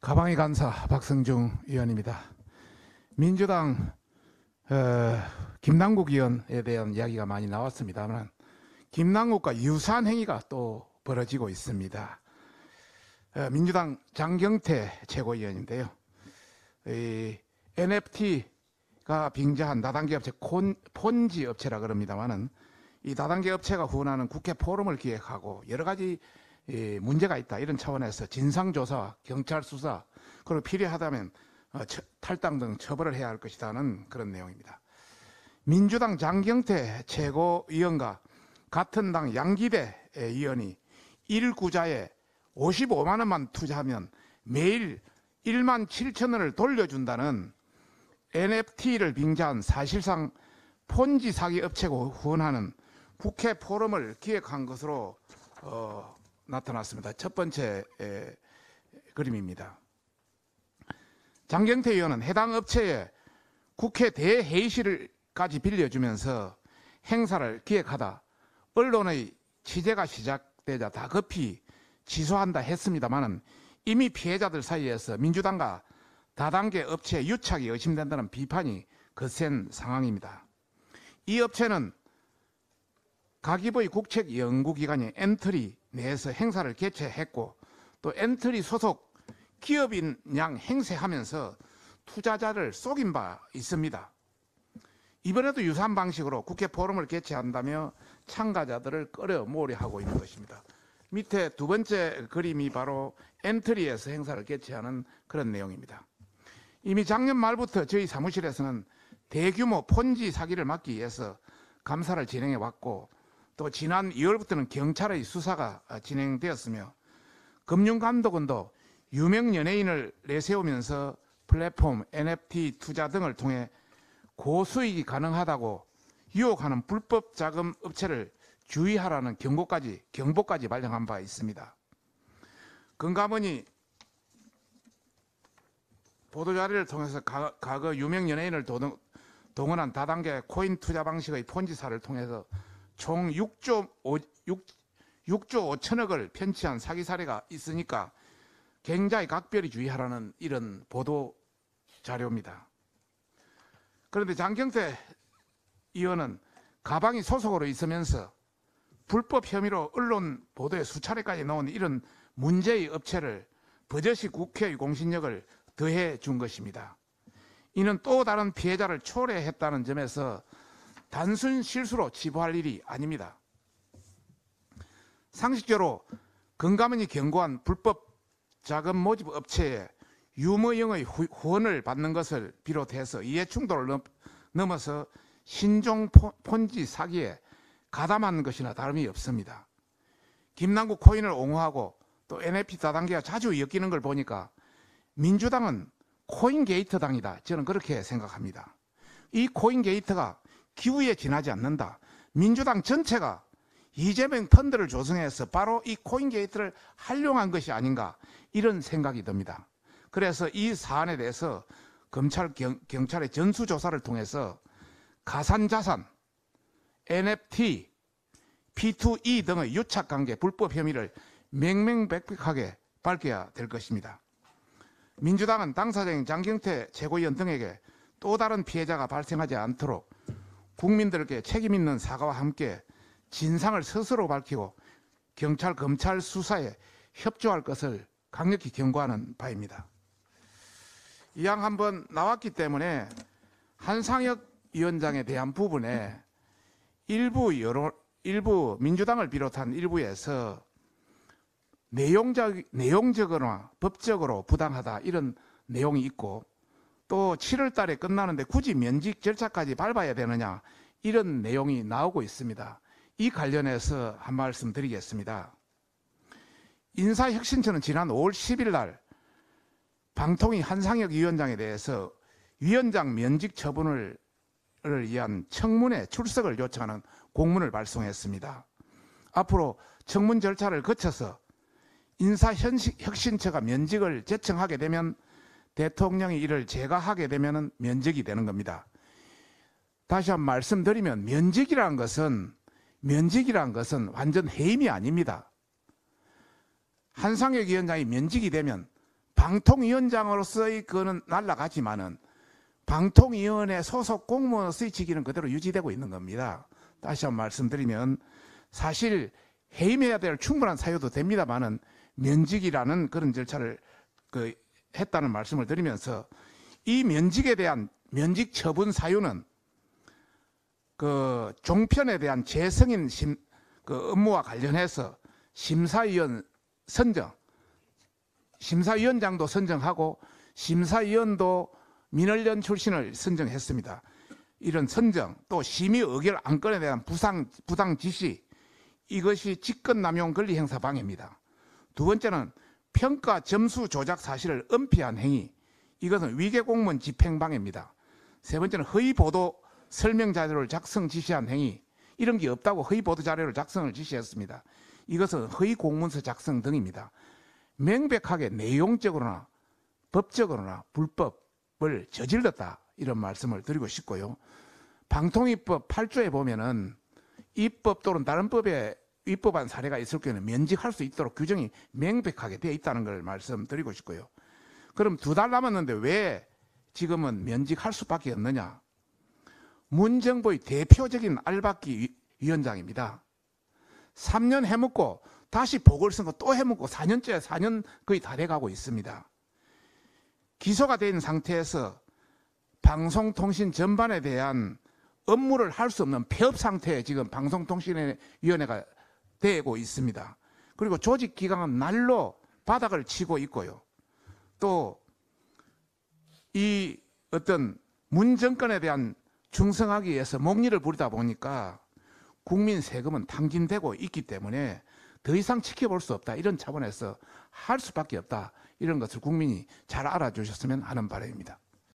가방의 간사 박성중 의원입니다. 민주당 김남국 의원에 대한 이야기가 많이 나왔습니다만 김남국과 유사한 행위가 또 벌어지고 있습니다. 민주당 장경태 최고위원인데요. NFT가 빙자한 다단계 업체 폰지 업체라 그럽니다만은 이 다단계 업체가 후원하는 국회 포럼을 기획하고 여러 가지 문제가 있다 이런 차원에서 진상조사, 경찰 수사 그리고 필요하다면 탈당 등 처벌을 해야 할 것이라는 그런 내용입니다. 민주당 장경태 최고위원과 같은 당 양기대 의원이 1구자에 55만 원만 투자하면 매일 1만 7천 원을 돌려준다는 NFT를 빙자한 사실상 폰지 사기 업체가 후원하는 국회 포럼을 기획한 것으로 나타났습니다. 첫 번째 그림입니다. 장경태 의원은 해당 업체에 국회 대회의실까지 빌려주면서 행사를 기획하다 언론의 취재가 시작되자 다급히 취소한다 했습니다마는 이미 피해자들 사이에서 민주당과 다단계 업체 유착이 의심된다는 비판이 거센 상황입니다. 이 업체는 가기부의 국책연구기관인 엔트리 내에서 행사를 개최했고 또 엔트리 소속 기업인 양 행세하면서 투자자를 속인 바 있습니다. 이번에도 유사한 방식으로 국회 포럼을 개최한다며 참가자들을 끌어모으려 하고 있는 것입니다. 밑에 두 번째 그림이 바로 엔트리에서 행사를 개최하는 그런 내용입니다. 이미 작년 말부터 저희 사무실에서는 대규모 폰지 사기를 막기 위해서 감사를 진행해 왔고 또 지난 2월부터는 경찰의 수사가 진행되었으며 금융감독원도 유명 연예인을 내세우면서 플랫폼, NFT 투자 등을 통해 고수익이 가능하다고 유혹하는 불법 자금 업체를 주의하라는 경보까지 발령한 바 있습니다. 금감원이 보도자료를 통해서 과거 유명 연예인을 동원한 다단계 코인 투자 방식의 폰지사를 통해서 총 6조 5천억을 편취한 사기 사례가 있으니까 굉장히 각별히 주의하라는 이런 보도 자료입니다. 그런데 장경태 의원은 가방이 소속으로 있으면서 불법 혐의로 언론 보도에 수차례까지 나온 이런 문제의 업체를 버젓이 국회의 공신력을 더해 준 것입니다. 이는 또 다른 피해자를 초래했다는 점에서 단순 실수로 치부할 일이 아닙니다. 상식적으로 금감원이 경고한 불법 자금 모집 업체에 유무형의 후원을 받는 것을 비롯해서 이해충돌을 넘어서 신종 폰지 사기에 가담한 것이나 다름이 없습니다. 김남국 코인을 옹호하고 또 NFT 다단계가 자주 엮이는 걸 보니까 민주당은 코인 게이트 당이다. 저는 그렇게 생각합니다. 이 코인 게이트가 기후에 지나지 않는다. 민주당 전체가 이재명 펀드를 조성해서 바로 이 코인 게이트를 활용한 것이 아닌가 이런 생각이 듭니다. 그래서 이 사안에 대해서 경찰의 전수조사를 통해서 가산자산, NFT, P2E 등의 유착관계 불법 혐의를 명명백백하게 밝혀야 될 것입니다. 민주당은 당사자인 장경태 최고위원 등에게 또 다른 피해자가 발생하지 않도록 국민들께 책임있는 사과와 함께 진상을 스스로 밝히고 경찰, 검찰 수사에 협조할 것을 강력히 경고하는 바입니다. 이왕 한번 나왔기 때문에 한상혁 위원장에 대한 부분에 일부 민주당을 비롯한 일부에서 내용적으로나 법적으로 부당하다 이런 내용이 있고 또 7월 달에 끝나는데 굳이 면직 절차까지 밟아야 되느냐 이런 내용이 나오고 있습니다. 이 관련해서 한 말씀 드리겠습니다. 인사혁신처는 지난 5월 10일 날 방통위 한상혁 위원장에 대해서 위원장 면직 처분을 위한 청문회 출석을 요청하는 공문을 발송했습니다. 앞으로 청문 절차를 거쳐서 인사혁신처가 면직을 제청하게 되면 대통령이 이를 제거하게 되면 면직이 되는 겁니다. 다시 한번 말씀드리면 면직이라는 것은 완전 해임이 아닙니다. 한상혁 위원장이 면직이 되면 방통위원장으로서의 그거는 날아가지만은 방통위원회 소속 공무원으로서의 직위는 그대로 유지되고 있는 겁니다. 다시 한번 말씀드리면 사실 해임해야 될 충분한 사유도 됩니다만은 면직이라는 그런 절차를 했다는 말씀을 드리면서 이 면직에 대한 면직 처분 사유는 그 종편에 대한 재승인 업무와 관련해서 심사위원 선정, 심사위원장도 선정하고 심사위원도 민원련 출신을 선정했습니다. 이런 선정 또 심의 의결 안건에 대한 부당 지시, 이것이 직권남용 권리행사 방해입니다. 두 번째는 평가 점수 조작 사실을 은폐한 행위, 이것은 위계공무원 집행방해입니다. 세 번째는 허위보도 설명자료를 작성 지시한 행위, 이런 게 없다고 허위보도 자료를 작성을 지시했습니다. 이것은 허위공문서 작성 등입니다. 명백하게 내용적으로나 법적으로나 불법을 저질렀다, 이런 말씀을 드리고 싶고요. 방통위법 8조에 보면은 입법 또는 다른 법에 위법한 사례가 있을 경우에는 면직할 수 있도록 규정이 명백하게 되어 있다는 걸 말씀드리고 싶고요. 그럼 2달 남았는데 왜 지금은 면직할 수밖에 없느냐? 문정부의 대표적인 알박기 위원장입니다. 3년 해먹고 다시 보궐선거 또 해먹고 4년 거의 다 돼가고 있습니다. 기소가 된 상태에서 방송통신 전반에 대한 업무를 할 수 없는 폐업 상태에 지금 방송통신위원회가 되고 있습니다. 그리고 조직 기강은 날로 바닥을 치고 있고요. 또 이 어떤 문 정권에 대한 충성하기 위해서 목리를 부리다 보니까 국민 세금은 탕진되고 있기 때문에 더 이상 지켜볼 수 없다, 이런 차원에서 할 수밖에 없다, 이런 것을 국민이 잘 알아주셨으면 하는 바람입니다.